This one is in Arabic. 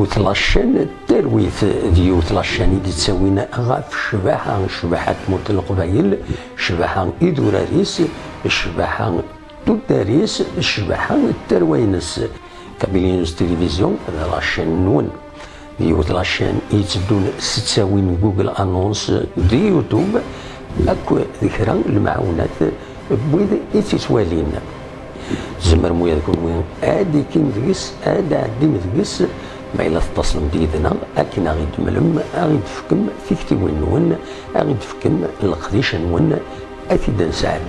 ديوت لاشين الترويث ديوت لاشين اللي تساوينا غاف شباحة تموت القبايل، شباحة إدوراريس، شباحة توداريس، شباحة التروينس. كابيلينوس تلفزيون لاشين نون ديوت لاشين يتبدون ستساوين جوجل انونس دي يوتيوب اكو ذكرى المعونات بويد يتسوالين زمر مويا تكون وين ادي كيم ذكس ادي عدي مذكس ما إلا تتصلم ديدنا أكن غيد ملم غيد فكم فيكتي وين غيد فكم القديش نون أكيد نساعد